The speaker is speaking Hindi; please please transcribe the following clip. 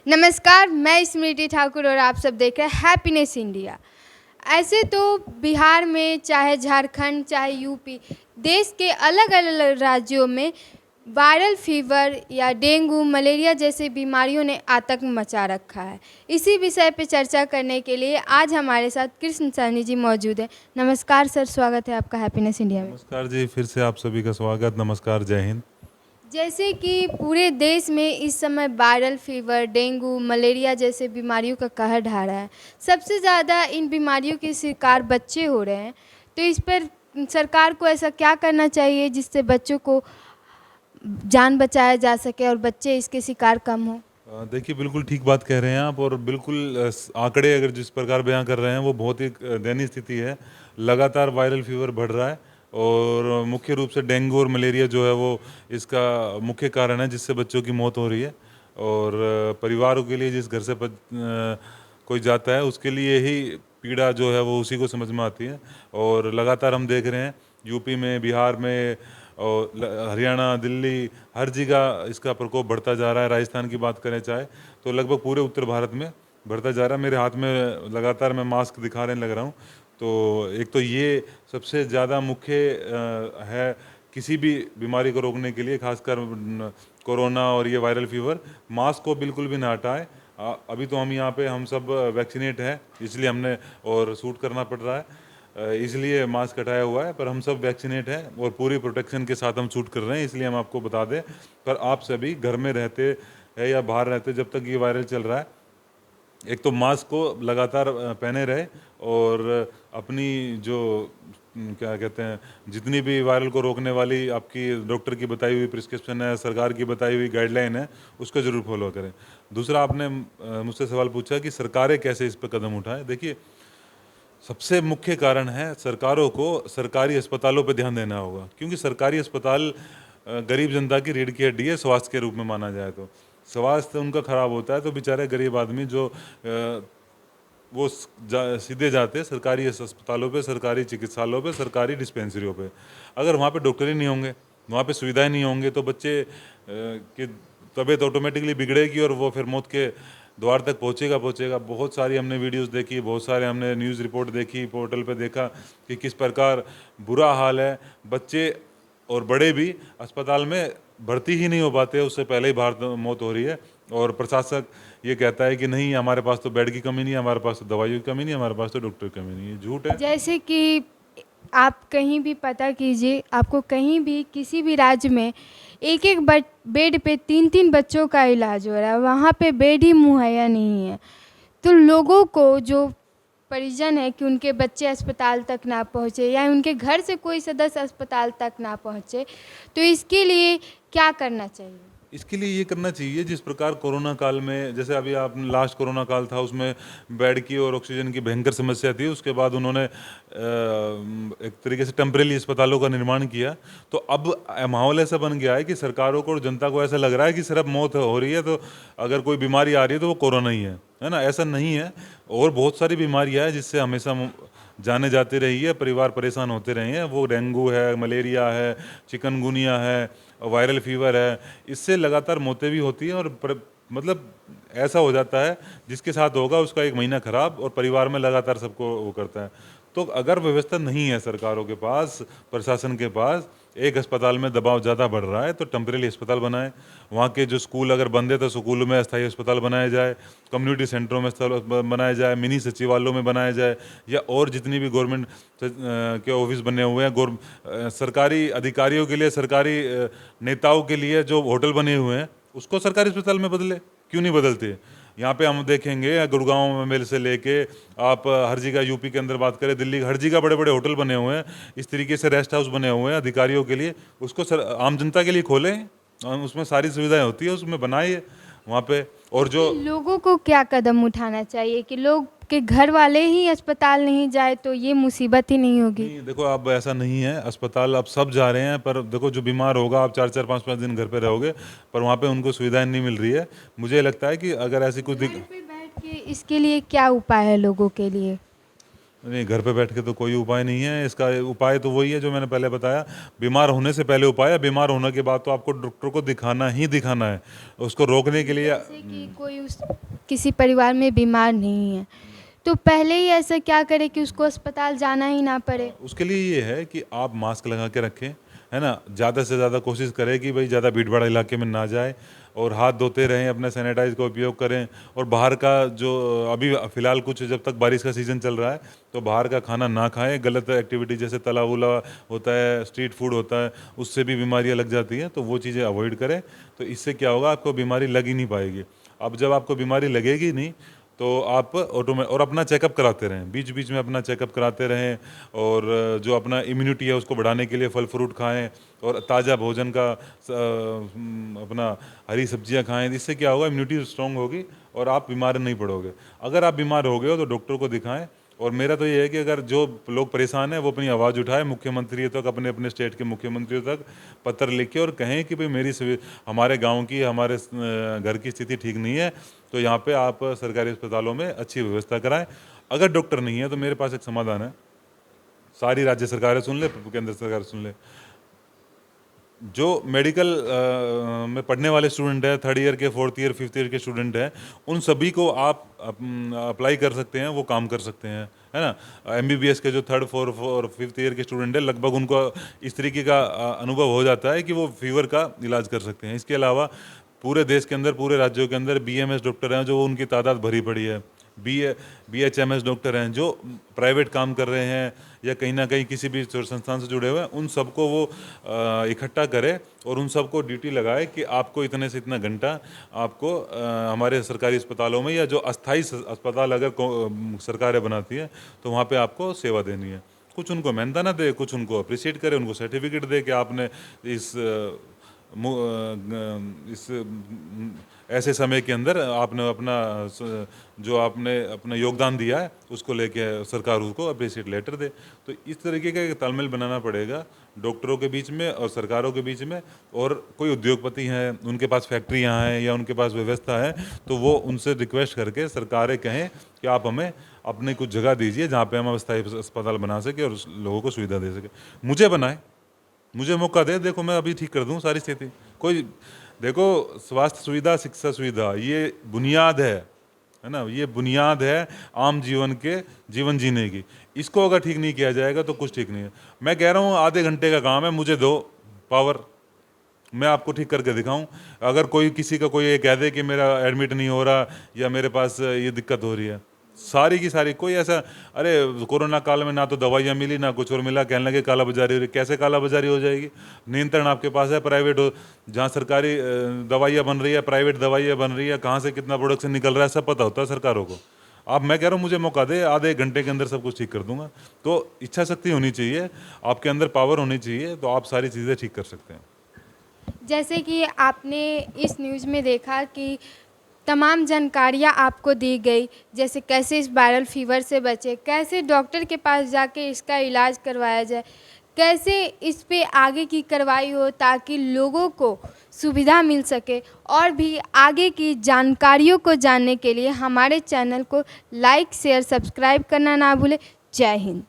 नमस्कार, मैं स्मृति ठाकुर और आप सब देख रहे हैं हैप्पीनेस इंडिया। ऐसे तो बिहार में, चाहे झारखंड, चाहे यूपी, देश के अलग अलग राज्यों में वायरल फीवर या डेंगू, मलेरिया जैसे बीमारियों ने आतंक मचा रखा है। इसी विषय पर चर्चा करने के लिए आज हमारे साथ कृष्ण सहनी जी मौजूद हैं। नमस्कार सर, स्वागत है आपका हैप्पीनेस इंडिया में। नमस्कार जी, फिर से आप सभी का स्वागत। नमस्कार, जय हिंद। जैसे कि पूरे देश में इस समय वायरल फीवर, डेंगू, मलेरिया जैसे बीमारियों का कहर ढा रहा है। सबसे ज़्यादा इन बीमारियों के शिकार बच्चे हो रहे हैं। तो इस पर सरकार को ऐसा क्या करना चाहिए जिससे बच्चों को जान बचाया जा सके और बच्चे इसके शिकार कम हो? देखिए, बिल्कुल ठीक बात कह रहे हैं आप। और बिल्कुल आंकड़े अगर जिस प्रकार बयां कर रहे हैं वो बहुत ही दयनीय स्थिति है। लगातार वायरल फीवर बढ़ रहा है और मुख्य रूप से डेंगू और मलेरिया जो है वो इसका मुख्य कारण है जिससे बच्चों की मौत हो रही है। और परिवारों के लिए, जिस घर से कोई जाता है उसके लिए यही पीड़ा जो है वो उसी को समझ में आती है। और लगातार हम देख रहे हैं यूपी में, बिहार में और हरियाणा, दिल्ली, हर जगह इसका प्रकोप बढ़ता जा रहा है। राजस्थान की बात करें चाहे, तो लगभग पूरे उत्तर भारत में बढ़ता जा रहा है। मेरे हाथ में लगातार मैं मास्क दिखाने लग रहा हूँ। तो एक तो ये सबसे ज़्यादा मुख्य है किसी भी बीमारी को रोकने के लिए, खासकर कोरोना और ये वायरल फीवर। मास्क को बिल्कुल भी ना हटाएं। अभी तो हम सब वैक्सीनेट हैं, इसलिए हमने और सूट करना पड़ रहा है, इसलिए मास्क हटाया हुआ है। पर हम सब वैक्सीनेट हैं और पूरी प्रोटेक्शन के साथ हम शूट कर रहे हैं, इसलिए हम आपको बता दें। पर आप सभी घर में रहते हैं या बाहर रहते, जब तक ये वायरल चल रहा है, एक तो मास्क को लगातार पहने रहे और अपनी जो क्या कहते हैं, जितनी भी वायरल को रोकने वाली आपकी डॉक्टर की बताई हुई प्रिस्क्रिप्शन है, सरकार की बताई हुई गाइडलाइन है, उसको ज़रूर फॉलो करें। दूसरा, आपने मुझसे सवाल पूछा कि सरकारें कैसे इस पर कदम उठाएं। देखिए, सबसे मुख्य कारण है सरकारों को सरकारी अस्पतालों पर ध्यान देना होगा, क्योंकि सरकारी अस्पताल गरीब जनता की रीढ़ की हड्डी है। स्वास्थ्य के रूप में माना जाए तो स्वास्थ्य उनका खराब होता है तो बेचारे गरीब आदमी जो वो सीधे जाते हैं सरकारी अस्पतालों पे, सरकारी चिकित्सालयों पे, सरकारी डिस्पेंसरियों पे। अगर वहाँ पे डॉक्टर ही नहीं होंगे, वहाँ पे सुविधाएं नहीं होंगे, तो बच्चे की तबीयत ऑटोमेटिकली बिगड़ेगी और वो फिर मौत के द्वार तक पहुँचेगा। बहुत सारी हमने वीडियोस देखी, बहुत सारे हमने न्यूज़ रिपोर्ट देखी, पोर्टल पे देखा कि किस प्रकार बुरा हाल है। बच्चे और बड़े भी अस्पताल में भर्ती ही नहीं हो पाते, उससे पहले ही बाहर मौत हो रही है। और प्रशासक ये कहता है कि नहीं, हमारे पास तो बेड की कमी नहीं है, हमारे पास तो दवाइयों की कमी नहीं है, हमारे पास तो डॉक्टर की कमी नहीं है। झूठ है। जैसे कि आप कहीं भी पता कीजिए, आपको कहीं भी किसी भी राज्य में एक एक बेड पे 3-3 बच्चों का इलाज हो रहा है, वहाँ पे बेड ही मुहैया नहीं है। तो लोगों को, जो परिजन है, कि उनके बच्चे अस्पताल तक ना पहुँचे या उनके घर से कोई सदस्य अस्पताल तक ना पहुँचे, तो इसके लिए क्या करना चाहिए? इसके लिए ये करना चाहिए, जिस प्रकार कोरोना काल में, जैसे अभी आप लास्ट कोरोना काल था, उसमें बेड की और ऑक्सीजन की भयंकर समस्या थी। उसके बाद उन्होंने एक तरीके से टेम्परेरी अस्पतालों का निर्माण किया। तो अब माहौल ऐसा बन गया है कि सरकारों को और जनता को ऐसा लग रहा है कि सिर्फ मौत हो रही है तो अगर कोई बीमारी आ रही है तो वो कोरोना ही है ना। ऐसा नहीं है, और बहुत सारी बीमारियाँ हैं जिससे हमेशा जाने जाती रही है, परिवार परेशान होते रहे हैं। वो डेंगू है, मलेरिया है, चिकनगुनिया है, वायरल फीवर है। इससे लगातार मौतें भी होती हैं और मतलब ऐसा हो जाता है जिसके साथ होगा उसका 1 महीना खराब, और परिवार में लगातार सबको वो करता है। तो अगर व्यवस्था नहीं है सरकारों के पास, प्रशासन के पास, एक अस्पताल में दबाव ज़्यादा बढ़ रहा है, तो टेम्परेरी अस्पताल बनाएं। वहाँ के जो स्कूल अगर बंद है तो स्कूलों में अस्थायी अस्पताल बनाया जाए, कम्युनिटी सेंटरों में बनाया जाए, मिनी सचिवालयों में बनाया जाए, या और जितनी भी गवर्नमेंट के ऑफिस बने हुए हैं, सरकारी अधिकारियों के लिए, सरकारी नेताओं के लिए जो होटल बने हुए हैं, उसको सरकारी अस्पताल में बदले। क्यों नहीं बदलते? यहाँ पे हम देखेंगे गुड़गांव में से लेके आप हर जगह, यूपी के अंदर बात करें, दिल्ली, हर जगह बड़े बड़े होटल बने हुए हैं, इस तरीके से रेस्ट हाउस बने हुए हैं अधिकारियों के लिए। उसको आम जनता के लिए खोलें, उसमें सारी सुविधाएं होती है, उसमें बनाइए वहाँ पे। और जो लोगों को क्या कदम उठाना चाहिए कि लोग के घर वाले ही अस्पताल नहीं जाए तो ये मुसीबत ही नहीं होगी? नहीं, देखो, अब ऐसा नहीं है। अस्पताल अब सब जा रहे हैं, पर देखो, जो बीमार होगा, आप 4-4, 5-5 दिन घर पे रहोगे, पर वहाँ पे उनको सुविधाएं नहीं मिल रही है। मुझे लगता है कि अगर ऐसी कुछ घर पे बैठ के इसके लिए क्या उपाय है लोगों के लिए? नहीं, घर पे बैठ के तो कोई उपाय नहीं है। इसका उपाय तो वही है जो मैंने पहले बताया, बीमार होने से पहले उपाय है, बीमार होने के बाद तो आपको डॉक्टर को दिखाना ही दिखाना है। उसको रोकने के लिए जैसे कि कोई उस किसी परिवार में बीमार नहीं है तो पहले ही ऐसा क्या करे कि उसको अस्पताल जाना ही ना पड़े। उसके लिए ये है कि आप मास्क लगा के रखें, है ना। ज़्यादा से ज़्यादा कोशिश करें कि भाई ज़्यादा भीड़ भाड़ इलाके में ना जाए, और हाथ धोते रहें, अपने सैनिटाइज का उपयोग करें। और बाहर का जो अभी फ़िलहाल कुछ जब तक बारिश का सीज़न चल रहा है तो बाहर का खाना ना खाएं। गलत एक्टिविटी जैसे तला वुला होता है, स्ट्रीट फूड होता है, उससे भी बीमारियां लग जाती हैं, तो वो चीज़ें अवॉइड करें। तो इससे क्या होगा, आपको बीमारी लग ही नहीं पाएगी। अब जब आपको बीमारी लगेगी नहीं तो आप और अपना चेकअप कराते रहें, बीच बीच में अपना चेकअप कराते रहें। और जो अपना इम्यूनिटी है उसको बढ़ाने के लिए फल फ्रूट खाएं, और ताज़ा भोजन का अपना हरी सब्जियां खाएं। इससे क्या होगा, इम्यूनिटी स्ट्रांग होगी और आप बीमार नहीं पड़ोगे। अगर आप बीमार हो गए हो तो डॉक्टर को दिखाएं। और मेरा तो ये है कि अगर जो लोग परेशान हैं वो अपनी आवाज़ उठाएं, मुख्यमंत्रियों तक, अपने अपने स्टेट के मुख्यमंत्रियों तक पत्र लिख के और कहें कि भाई हमारे गांव की, हमारे घर की स्थिति ठीक नहीं है, तो यहाँ पे आप सरकारी अस्पतालों में अच्छी व्यवस्था कराएं। अगर डॉक्टर नहीं है तो मेरे पास एक समाधान है, सारी राज्य सरकारें सुन ले, केंद्र सरकार सुन ले। जो मेडिकल में पढ़ने वाले स्टूडेंट हैं, 3rd ईयर के, 4th ईयर, 5th ईयर के स्टूडेंट हैं, उन सभी को आप अप्लाई कर सकते हैं, वो काम कर सकते हैं, है ना। एमबीबीएस के जो 3rd, 4th और 5th ईयर के स्टूडेंट हैं, लगभग उनको इस तरीके का अनुभव हो जाता है कि वो फीवर का इलाज कर सकते हैं। इसके अलावा पूरे देश के अंदर, पूरे राज्यों के अंदर बीएमएस डॉक्टर हैं, जो उनकी तादाद भरी पड़ी है। बीएचएमएस डॉक्टर हैं जो प्राइवेट काम कर रहे हैं या कहीं ना कहीं किसी भी संस्थान से जुड़े हुए हैं, उन सबको वो इकट्ठा करे और उन सबको ड्यूटी लगाए कि आपको इतने से इतना घंटा आपको हमारे सरकारी अस्पतालों में, या जो अस्थाई अस्पताल अगर सरकारें बनाती है तो वहाँ पे आपको सेवा देनी है। कुछ उनको मेहनता ना दे, कुछ उनको अप्रिशिएट करे, उनको सर्टिफिकेट दे कि आपने इस ऐसे समय के अंदर आपने अपना जो आपने अपना योगदान दिया है उसको लेके सरकार उसको अप्रिशिएट लेटर दे। तो इस तरीके का एक तालमेल बनाना पड़ेगा डॉक्टरों के बीच में और सरकारों के बीच में। और कोई उद्योगपति हैं, उनके पास फैक्ट्रियां हैं या उनके पास व्यवस्था है, तो वो उनसे रिक्वेस्ट करके सरकारें कहें कि आप हमें अपनी कुछ जगह दीजिए जहाँ पे हम अस्थायी अस्पताल बना सकें और लोगों को सुविधा दे सकें। मुझे बनाए, मुझे मौका दे, देखो मैं अभी ठीक कर दूं सारी स्थिति। कोई देखो, स्वास्थ्य सुविधा, शिक्षा सुविधा, ये बुनियाद है ना, ये बुनियाद है आम जीवन जीने की। इसको अगर ठीक नहीं किया जाएगा तो कुछ ठीक नहीं है। मैं कह रहा हूँ आधे घंटे का काम है, मुझे दो पावर, मैं आपको ठीक करके दिखाऊं। अगर कोई किसी का कोई ये कह दे कि मेरा एडमिट नहीं हो रहा या मेरे पास ये दिक्कत हो रही है, सारी की सारी, कोई ऐसा, अरे कोरोना काल में ना तो दवाइयाँ मिली ना कुछ और मिला, कहने लगे काला बाजारी हो रही। कैसे काला बाजारी हो जाएगी? नियंत्रण आपके पास है। प्राइवेट हो, जहाँ सरकारी दवाइयाँ बन रही है, प्राइवेट दवाइयाँ बन रही है, कहाँ से कितना प्रोडक्शन निकल रहा है, सब पता होता है सरकारों को। आप, मैं कह रहा हूँ मुझे मौका दे, आधे घंटे के अंदर सब कुछ ठीक कर दूंगा। तो इच्छा शक्ति होनी चाहिए, आपके अंदर पावर होनी चाहिए, तो आप सारी चीज़ें ठीक कर सकते हैं। जैसे कि आपने इस न्यूज़ में देखा कि तमाम जानकारियाँ आपको दी गई, जैसे कैसे इस वायरल फीवर से बचे, कैसे डॉक्टर के पास जाके इसका इलाज करवाया जाए, कैसे इस पे आगे की कार्रवाई हो ताकि लोगों को सुविधा मिल सके। और भी आगे की जानकारियों को जानने के लिए हमारे चैनल को लाइक, शेयर, सब्सक्राइब करना ना भूलें। जय हिंद।